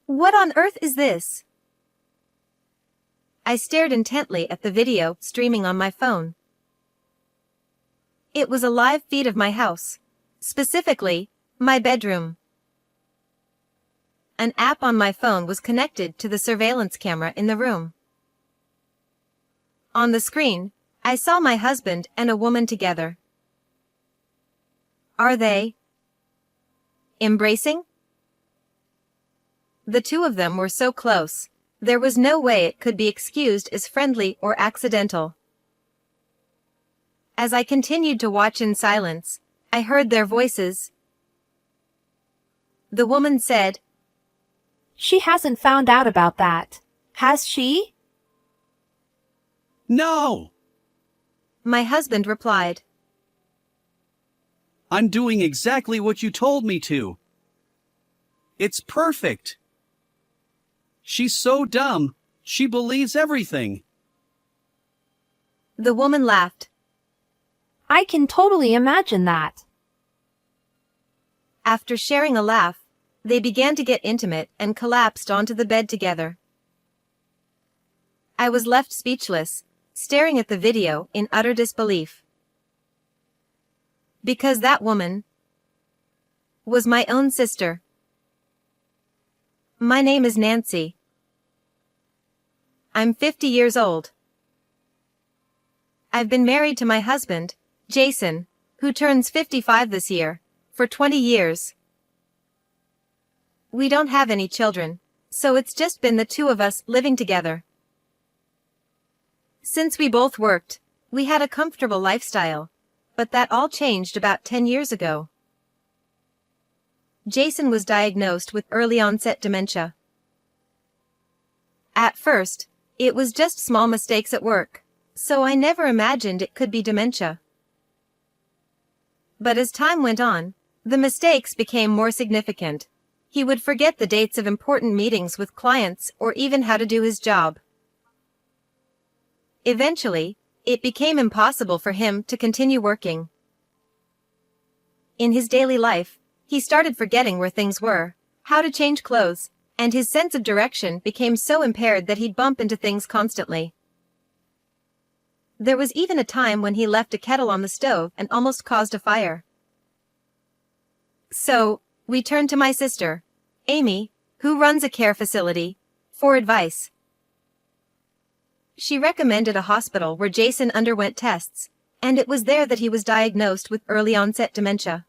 What on earth is this? I stared intently at the video streaming on my phone. It was a live feed of my house. Specifically, my bedroom. An app on my phone was connected to the surveillance camera in the room. On the screen, I saw my husband and a woman together. Are they embracing? The two of them were so close, there was no way it could be excused as friendly or accidental. As I continued to watch in silence, I heard their voices. The woman said, "She hasn't found out about that, has she?" No! My husband replied. I'm doing exactly what you told me to. It's perfect. She's so dumb, she believes everything. The woman laughed. I can totally imagine that. After sharing a laugh, they began to get intimate and collapsed onto the bed together. I was left speechless, staring at the video in utter disbelief. Because that woman was my own sister. My name is Nancy. I'm 50 years old. I've been married to my husband, Jason, who turns 55 this year, for 20 years. We don't have any children, so it's just been the two of us living together. Since we both worked, we had a comfortable lifestyle, but that all changed about 10 years ago. Jason was diagnosed with early-onset dementia. At first, it was just small mistakes at work, so I never imagined it could be dementia. But as time went on, the mistakes became more significant. He would forget the dates of important meetings with clients or even how to do his job. Eventually, it became impossible for him to continue working. In his daily life, he started forgetting where things were, how to change clothes, and his sense of direction became so impaired that he'd bump into things constantly. There was even a time when he left a kettle on the stove and almost caused a fire. So, we turned to my sister, Amy, who runs a care facility, for advice. She recommended a hospital where Jason underwent tests, and it was there that he was diagnosed with early-onset dementia.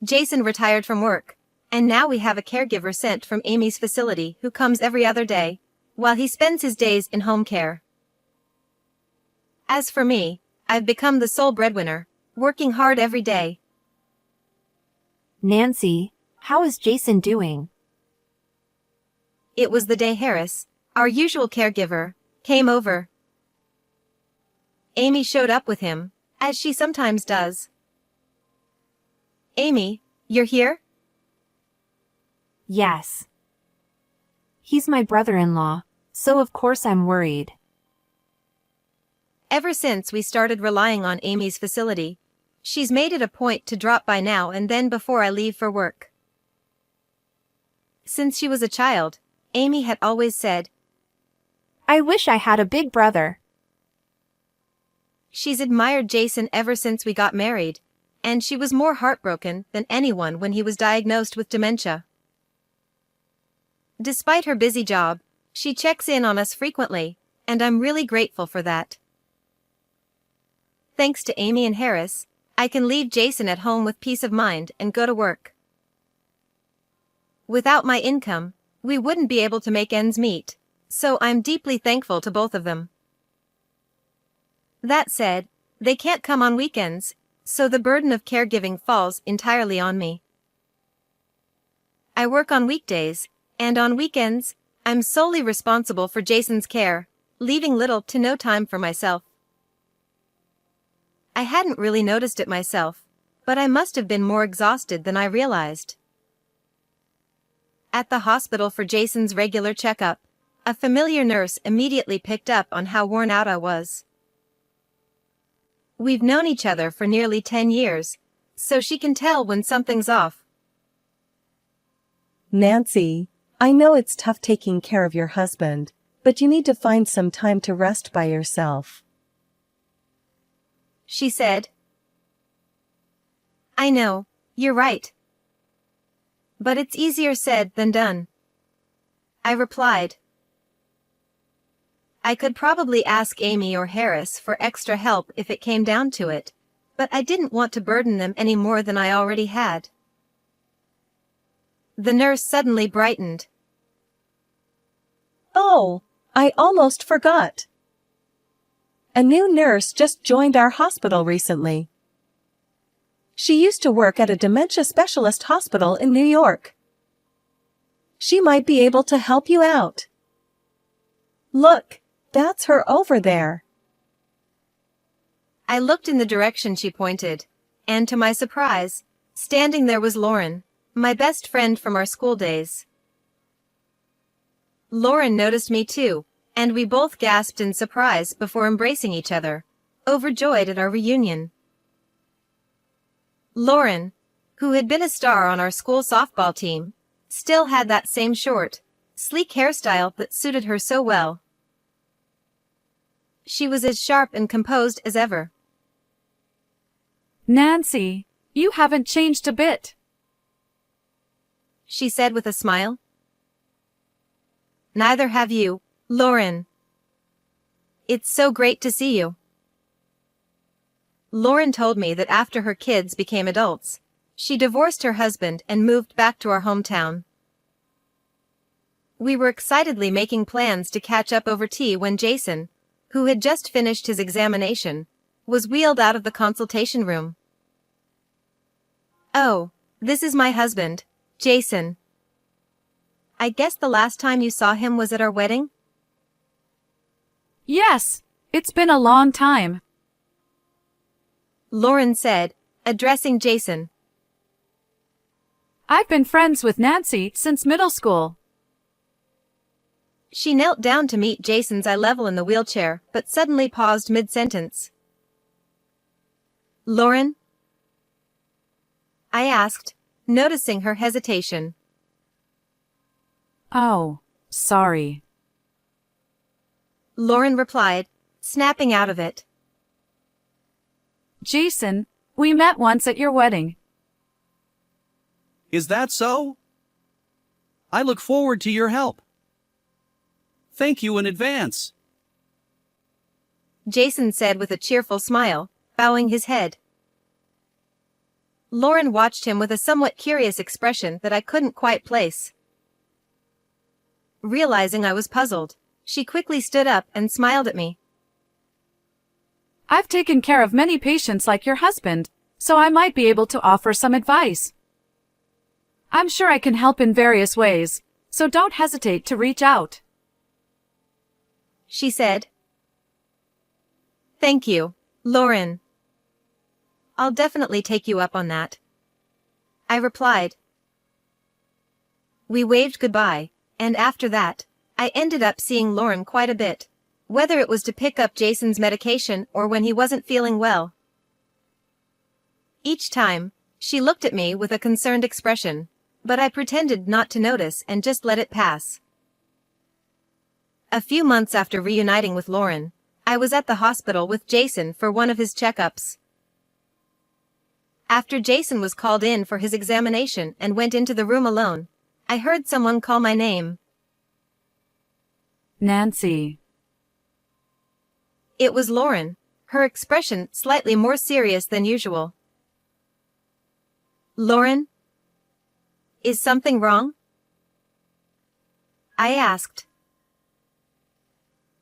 Jason retired from work, and now we have a caregiver sent from Amy's facility who comes every other day, while he spends his days in home care. As for me, I've become the sole breadwinner, working hard every day. Nancy, how is Jason doing? It was the day Harris, our usual caregiver, came over. Amy showed up with him, as she sometimes does. Amy, you're here? Yes. He's my brother-in-law, so of course I'm worried. Ever since we started relying on Amy's facility, she's made it a point to drop by now and then before I leave for work. Since she was a child, Amy had always said, I wish I had a big brother. She's admired Jason ever since we got married, and she was more heartbroken than anyone when he was diagnosed with dementia. Despite her busy job, she checks in on us frequently, and I'm really grateful for that. Thanks to Amy and Harris, I can leave Jason at home with peace of mind and go to work. Without my income, we wouldn't be able to make ends meet, so I'm deeply thankful to both of them. That said, they can't come on weekends, so the burden of caregiving falls entirely on me. I work on weekdays, and on weekends, I'm solely responsible for Jason's care, leaving little to no time for myself. I hadn't really noticed it myself, but I must have been more exhausted than I realized. At the hospital for Jason's regular checkup, a familiar nurse immediately picked up on how worn out I was. We've known each other for nearly 10 years, so she can tell when something's off. Nancy, I know it's tough taking care of your husband, but you need to find some time to rest by yourself. She said. I know, you're right. But it's easier said than done. I replied. I could probably ask Amy or Harris for extra help if it came down to it, but I didn't want to burden them any more than I already had. The nurse suddenly brightened. Oh, I almost forgot. A new nurse just joined our hospital recently. She used to work at a dementia specialist hospital in New York. She might be able to help you out. Look, that's her over there. I looked in the direction she pointed, and to my surprise, standing there was Lauren, my best friend from our school days. Lauren noticed me too, and we both gasped in surprise before embracing each other, overjoyed at our reunion. Lauren, who had been a star on our school softball team, still had that same short, sleek hairstyle that suited her so well. She was as sharp and composed as ever. Nancy, you haven't changed a bit, she said with a smile. Neither have you, Lauren. It's so great to see you. Lauren told me that after her kids became adults, she divorced her husband and moved back to our hometown. We were excitedly making plans to catch up over tea when Jason, who had just finished his examination, was wheeled out of the consultation room. Oh, this is my husband, Jason. I guess the last time you saw him was at our wedding? Yes, it's been a long time, Lauren said, addressing Jason. I've been friends with Nancy since middle school. She knelt down to meet Jason's eye level in the wheelchair, but suddenly paused mid-sentence. Lauren? I asked, noticing her hesitation. Oh, sorry, Lauren replied, snapping out of it. Jason, we met once at your wedding. Is that so? I look forward to your help. Thank you in advance, Jason said with a cheerful smile, bowing his head. Lauren watched him with a somewhat curious expression that I couldn't quite place. Realizing I was puzzled, she quickly stood up and smiled at me. I've taken care of many patients like your husband, so I might be able to offer some advice. I'm sure I can help in various ways, so don't hesitate to reach out, she said. Thank you, Lauren. I'll definitely take you up on that, I replied. We waved goodbye, and after that, I ended up seeing Lauren quite a bit, whether it was to pick up Jason's medication or when he wasn't feeling well. Each time, she looked at me with a concerned expression, but I pretended not to notice and just let it pass. A few months after reuniting with Lauren, I was at the hospital with Jason for one of his checkups. After Jason was called in for his examination and went into the room alone, I heard someone call my name. Nancy. It was Lauren, her expression slightly more serious than usual. Lauren? Is something wrong? I asked.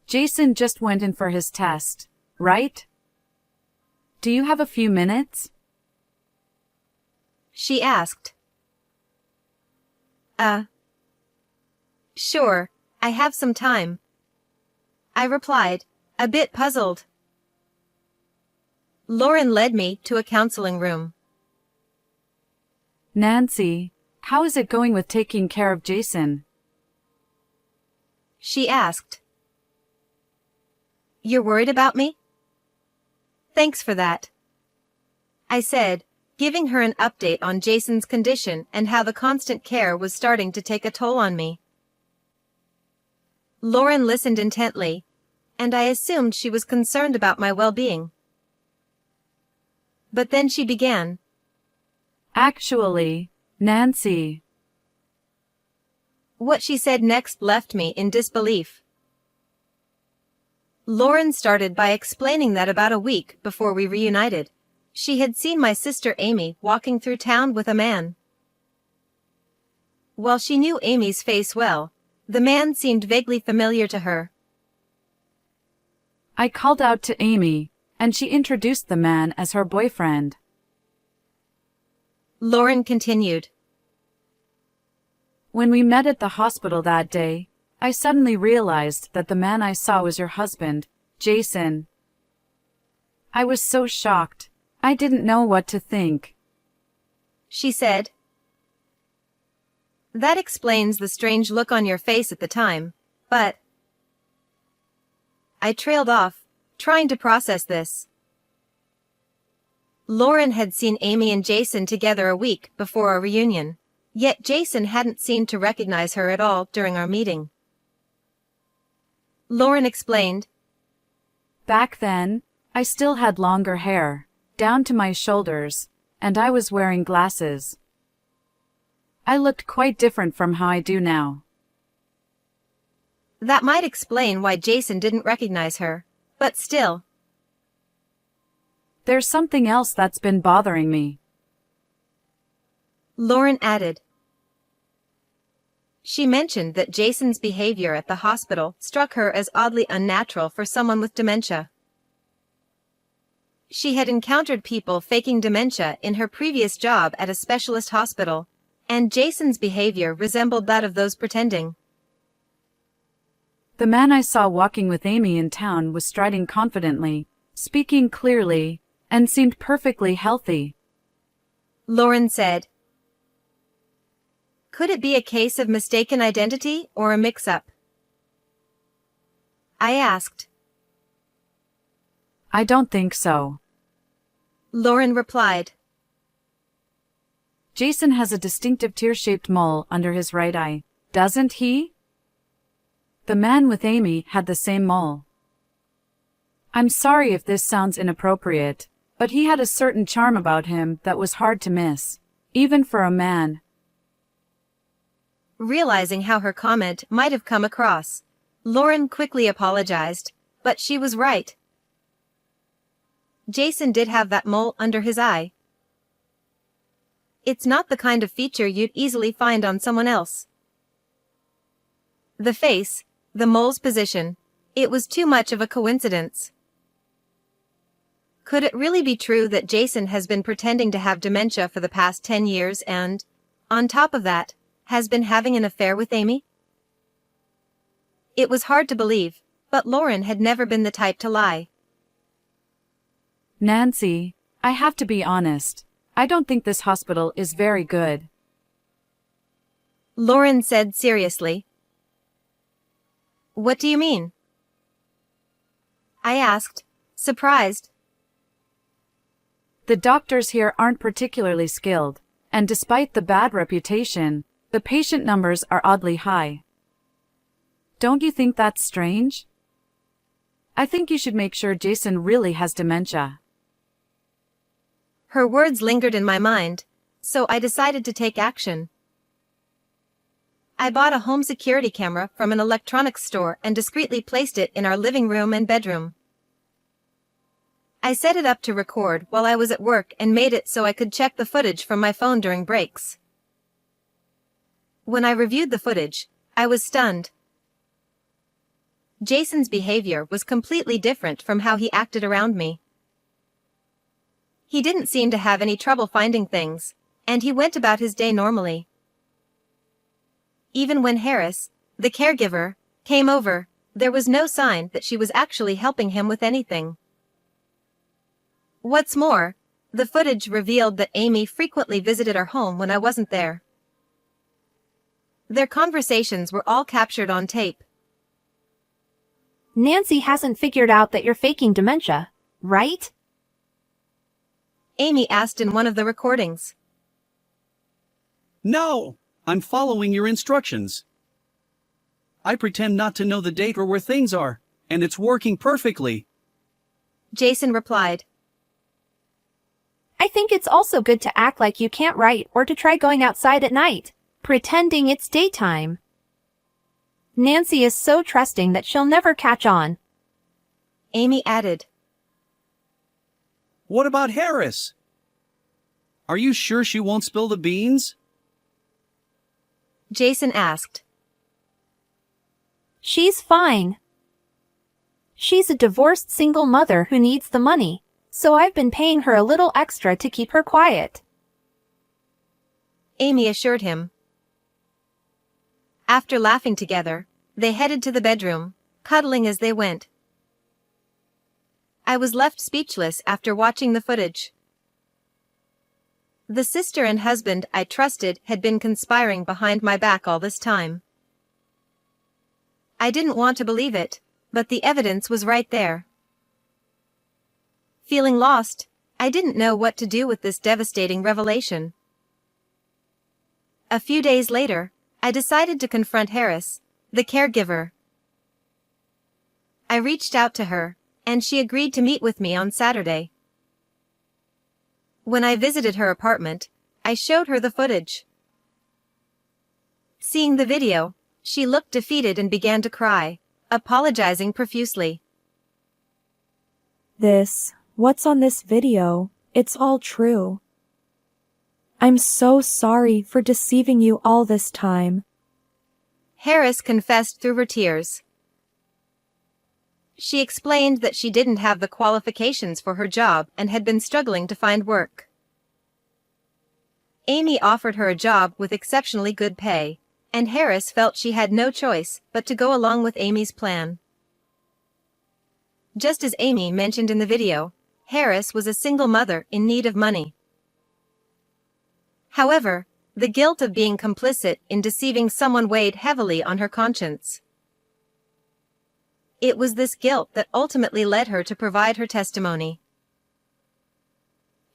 Jason just went in for his test, right? Do you have a few minutes? She asked. Sure, I have some time, I replied, a bit puzzled. Lauren led me to a counseling room. Nancy, how is it going with taking care of Jason? She asked. You're worried about me? Thanks for that, I said, giving her an update on Jason's condition and how the constant care was starting to take a toll on me. Lauren listened intently, and I assumed she was concerned about my well-being. But then she began. Actually, Nancy. What she said next left me in disbelief. Lauren started by explaining that about a week before we reunited, she had seen my sister Amy walking through town with a man. While she knew Amy's face well, the man seemed vaguely familiar to her. I called out to Amy, and she introduced the man as her boyfriend. Lauren continued. When we met at the hospital that day, I suddenly realized that the man I saw was your husband, Jason. I was so shocked. I didn't know what to think. She said. That explains the strange look on your face at the time, but... I trailed off, trying to process this. Lauren had seen Amy and Jason together a week before our reunion, yet Jason hadn't seemed to recognize her at all during our meeting. Lauren explained. Back then, I still had longer hair, down to my shoulders, and I was wearing glasses. I looked quite different from how I do now. That might explain why Jason didn't recognize her, but still. There's something else that's been bothering me. Lauren added. She mentioned that Jason's behavior at the hospital struck her as oddly unnatural for someone with dementia. She had encountered people faking dementia in her previous job at a specialist hospital, and Jason's behavior resembled that of those pretending. The man I saw walking with Amy in town was striding confidently, speaking clearly, and seemed perfectly healthy. Lauren said. Could it be a case of mistaken identity or a mix-up? I asked. I don't think so. Lauren replied. Jason has a distinctive tear-shaped mole under his right eye, doesn't he? The man with Amy had the same mole. I'm sorry if this sounds inappropriate, but he had a certain charm about him that was hard to miss, even for a man. Realizing how her comment might have come across, Lauren quickly apologized, but she was right. Jason did have that mole under his eye. It's not the kind of feature you'd easily find on someone else. The face, the mole's position, it was too much of a coincidence. Could it really be true that Jason has been pretending to have dementia for the past 10 years and, on top of that, has been having an affair with Amy? It was hard to believe, but Lauren had never been the type to lie. Nancy, I have to be honest. I don't think this hospital is very good. Lauren said seriously. What do you mean? I asked, surprised. The doctors here aren't particularly skilled, and despite the bad reputation, the patient numbers are oddly high. Don't you think that's strange? I think you should make sure Jason really has dementia. Her words lingered in my mind, so I decided to take action. I bought a home security camera from an electronics store and discreetly placed it in our living room and bedroom. I set it up to record while I was at work and made it so I could check the footage from my phone during breaks. When I reviewed the footage, I was stunned. Jason's behavior was completely different from how he acted around me. He didn't seem to have any trouble finding things, and he went about his day normally. Even when Harris, the caregiver, came over, there was no sign that she was actually helping him with anything. What's more, the footage revealed that Amy frequently visited our home when I wasn't there. Their conversations were all captured on tape. Nancy hasn't figured out that you're faking dementia, right? Amy asked in one of the recordings. No, I'm following your instructions. I pretend not to know the date or where things are, and it's working perfectly. Jason replied. I think it's also good to act like you can't write or to try going outside at night, pretending it's daytime. Nancy is so trusting that she'll never catch on. Amy added. What about Harris? Are you sure she won't spill the beans? Jason asked. She's fine. She's a divorced single mother who needs the money, so I've been paying her a little extra to keep her quiet. Amy assured him. After laughing together, they headed to the bedroom, cuddling as they went. I was left speechless after watching the footage. The sister and husband I trusted had been conspiring behind my back all this time. I didn't want to believe it, but the evidence was right there. Feeling lost, I didn't know what to do with this devastating revelation. A few days later, I decided to confront Harris, the caregiver. I reached out to her, and she agreed to meet with me on Saturday. When I visited her apartment, I showed her the footage. Seeing the video, she looked defeated and began to cry, apologizing profusely. What's on this video? It's all true. I'm so sorry for deceiving you all this time. Harris confessed through her tears. She explained that she didn't have the qualifications for her job and had been struggling to find work. Amy offered her a job with exceptionally good pay, and Harris felt she had no choice but to go along with Amy's plan. Just as Amy mentioned in the video, Harris was a single mother in need of money. However, the guilt of being complicit in deceiving someone weighed heavily on her conscience. It was this guilt that ultimately led her to provide her testimony.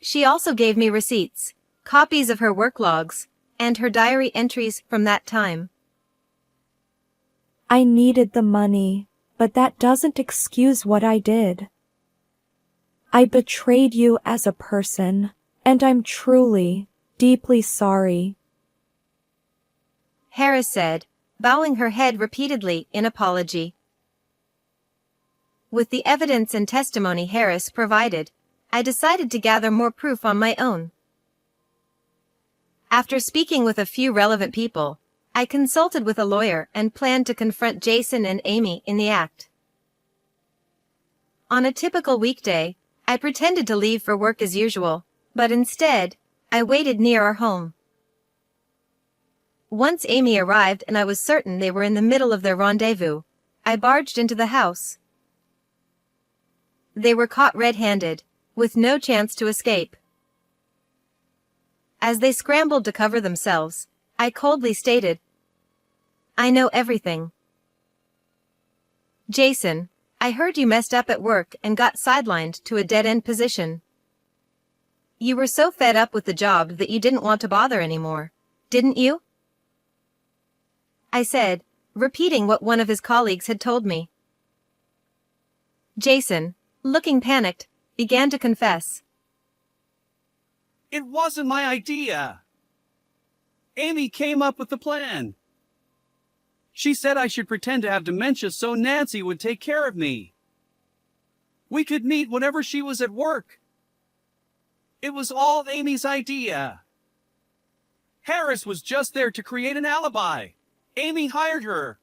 She also gave me receipts, copies of her work logs, and her diary entries from that time. I needed the money, but that doesn't excuse what I did. I betrayed you as a person, and I'm truly, deeply sorry. Harris said, bowing her head repeatedly in apology. With the evidence and testimony Harris provided, I decided to gather more proof on my own. After speaking with a few relevant people, I consulted with a lawyer and planned to confront Jason and Amy in the act. On a typical weekday, I pretended to leave for work as usual, but instead, I waited near our home. Once Amy arrived and I was certain they were in the middle of their rendezvous, I barged into the house. They were caught red-handed, with no chance to escape. As they scrambled to cover themselves, I coldly stated, "I know everything. Jason, I heard you messed up at work and got sidelined to a dead-end position. You were so fed up with the job that you didn't want to bother anymore, didn't you?" I said, repeating what one of his colleagues had told me. Jason, looking panicked, began to confess. It wasn't my idea. Amy came up with the plan. She said I should pretend to have dementia so Nancy would take care of me. We could meet whenever she was at work. It was all Amy's idea. Harris was just there to create an alibi. Amy hired her.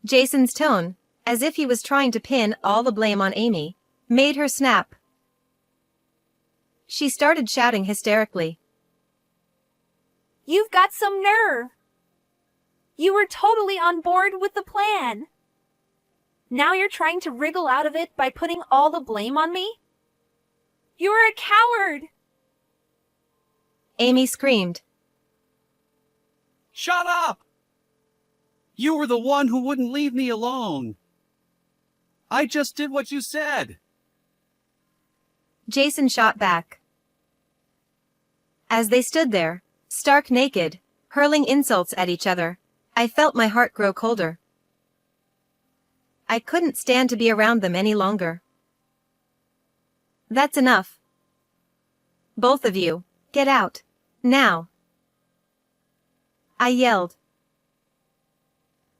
Jason's tone, as if he was trying to pin all the blame on Amy, made her snap. She started shouting hysterically. You've got some nerve. You were totally on board with the plan. Now you're trying to wriggle out of it by putting all the blame on me? You're a coward! Amy screamed. Shut up! You were the one who wouldn't leave me alone. I just did what you said. Jason shot back. As they stood there, stark naked, hurling insults at each other, I felt my heart grow colder. I couldn't stand to be around them any longer. That's enough. Both of you, get out, now. I yelled.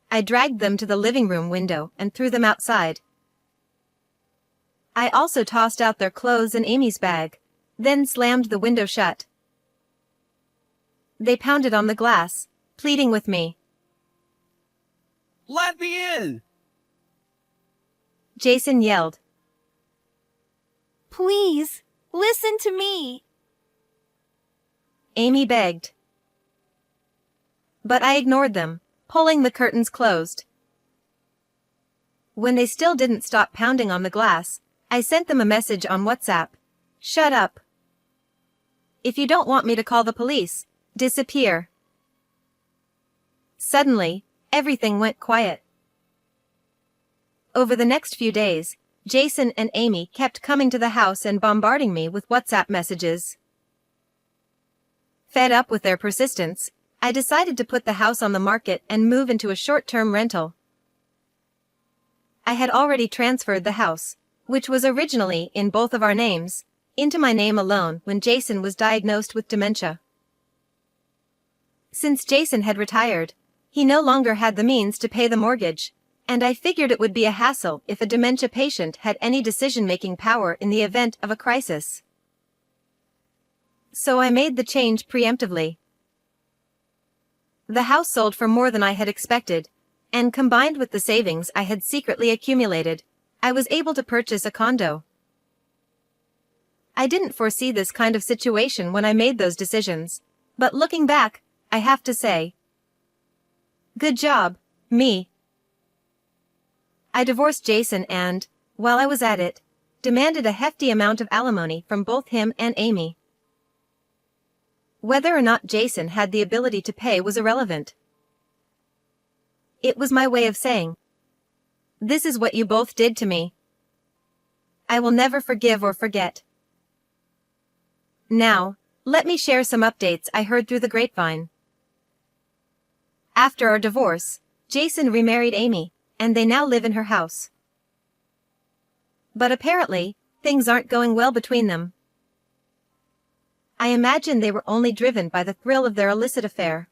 I dragged them to the living room window and threw them outside. I also tossed out their clothes and Amy's bag, then slammed the window shut. They pounded on the glass, pleading with me. Let me in! Jason yelled. Please, listen to me. Amy begged. But I ignored them, pulling the curtains closed. When they still didn't stop pounding on the glass, I sent them a message on WhatsApp. Shut up. If you don't want me to call the police, disappear. Suddenly, everything went quiet. Over the next few days, Jason and Amy kept coming to the house and bombarding me with WhatsApp messages. Fed up with their persistence, I decided to put the house on the market and move into a short-term rental. I had already transferred the house, which was originally in both of our names, into my name alone when Jason was diagnosed with dementia. Since Jason had retired, he no longer had the means to pay the mortgage, and I figured it would be a hassle if a dementia patient had any decision-making power in the event of a crisis. So I made the change preemptively. The house sold for more than I had expected, and combined with the savings I had secretly accumulated, I was able to purchase a condo. I didn't foresee this kind of situation when I made those decisions, but looking back, I have to say, good job, me. I divorced Jason and, while I was at it, demanded a hefty amount of alimony from both him and Amy. Whether or not Jason had the ability to pay was irrelevant. It was my way of saying, this is what you both did to me. I will never forgive or forget. Now, let me share some updates I heard through the grapevine. After our divorce, Jason remarried Amy, and they now live in her house. But apparently, things aren't going well between them. I imagine they were only driven by the thrill of their illicit affair.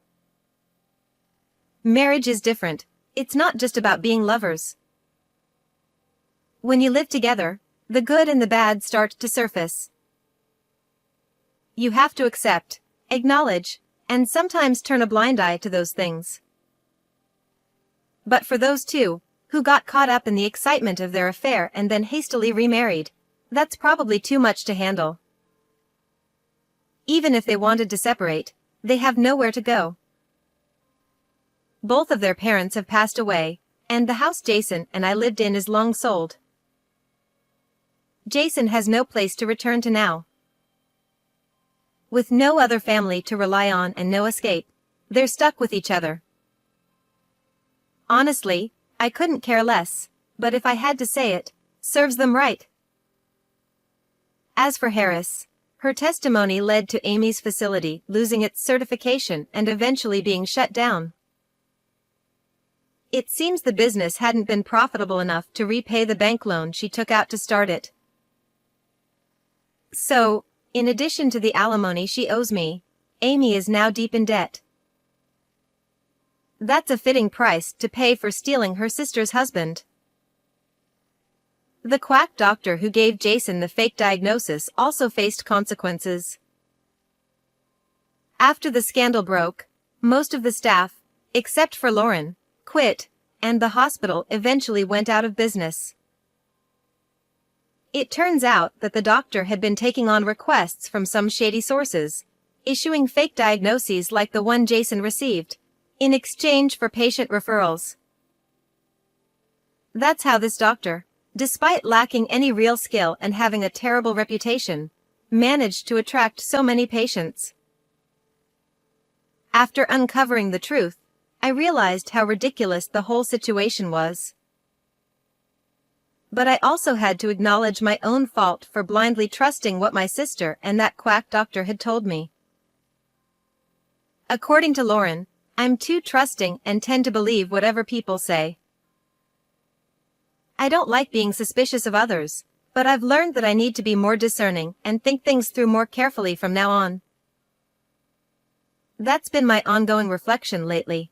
Marriage is different. It's not just about being lovers. When you live together, the good and the bad start to surface. You have to accept, acknowledge, and sometimes turn a blind eye to those things. But for those two, who got caught up in the excitement of their affair and then hastily remarried, that's probably too much to handle. Even if they wanted to separate, they have nowhere to go. Both of their parents have passed away, and the house Jason and I lived in is long sold. Jason has no place to return to now. With no other family to rely on and no escape, they're stuck with each other. Honestly, I couldn't care less, but if I had to say it, serves them right. As for Harris, her testimony led to Amy's facility losing its certification and eventually being shut down. It seems the business hadn't been profitable enough to repay the bank loan she took out to start it. So, in addition to the alimony she owes me, Amy is now deep in debt. That's a fitting price to pay for stealing her sister's husband. The quack doctor who gave Jason the fake diagnosis also faced consequences. After the scandal broke, most of the staff, except for Lauren, quit, and the hospital eventually went out of business. It turns out that the doctor had been taking on requests from some shady sources, issuing fake diagnoses like the one Jason received, in exchange for patient referrals. That's how this doctor, despite lacking any real skill and having a terrible reputation, managed to attract so many patients. After uncovering the truth, I realized how ridiculous the whole situation was. But I also had to acknowledge my own fault for blindly trusting what my sister and that quack doctor had told me. According to Lauren, I'm too trusting and tend to believe whatever people say. I don't like being suspicious of others, but I've learned that I need to be more discerning and think things through more carefully from now on. That's been my ongoing reflection lately.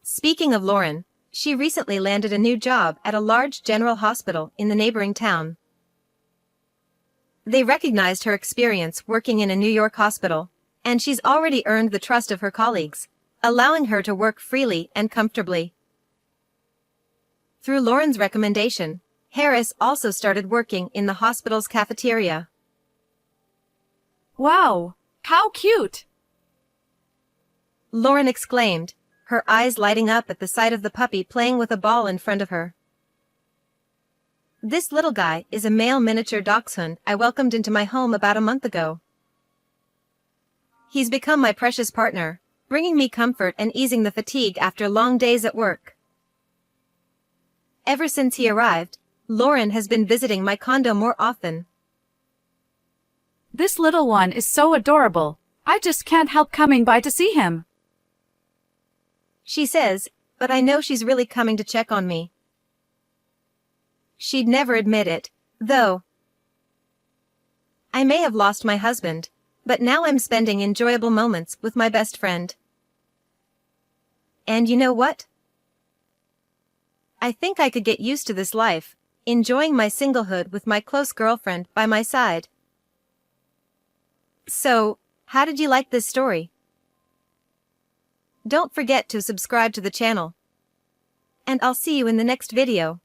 Speaking of Lauren, she recently landed a new job at a large general hospital in the neighboring town. They recognized her experience working in a New York hospital, and she's already earned the trust of her colleagues, allowing her to work freely and comfortably. Through Lauren's recommendation, Harris also started working in the hospital's cafeteria. Wow, how cute! Lauren exclaimed, her eyes lighting up at the sight of the puppy playing with a ball in front of her. This little guy is a male miniature dachshund I welcomed into my home about a month ago. He's become my precious partner, bringing me comfort and easing the fatigue after long days at work. Ever since he arrived, Lauren has been visiting my condo more often. This little one is so adorable. I just can't help coming by to see him. She says, but I know she's really coming to check on me. She'd never admit it, though. I may have lost my husband, but now I'm spending enjoyable moments with my best friend. And you know what? I think I could get used to this life, enjoying my singlehood with my close girlfriend by my side. So, how did you like this story? Don't forget to subscribe to the channel. And I'll see you in the next video.